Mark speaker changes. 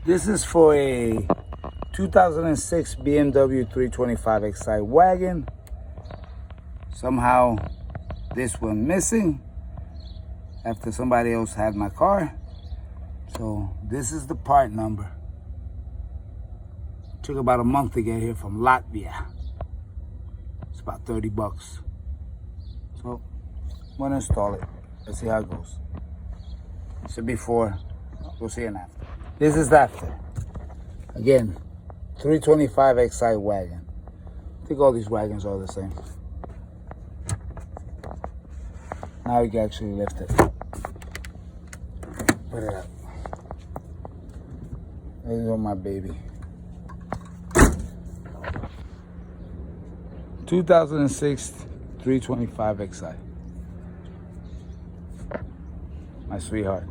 Speaker 1: This is for a 2006 BMW 325xi wagon. Somehow this went missing after somebody else had my car. So this is the part number. Took about a month to get here from Latvia. It's about 30 bucks. So I'm gonna install it. Let's see how it goes. This is before, we'll see an after. This is after. Again, 325xi wagon. I think all these wagons are the same. Now you can actually lift it. Put it up. This is on my baby. 2006 325xi. My sweetheart.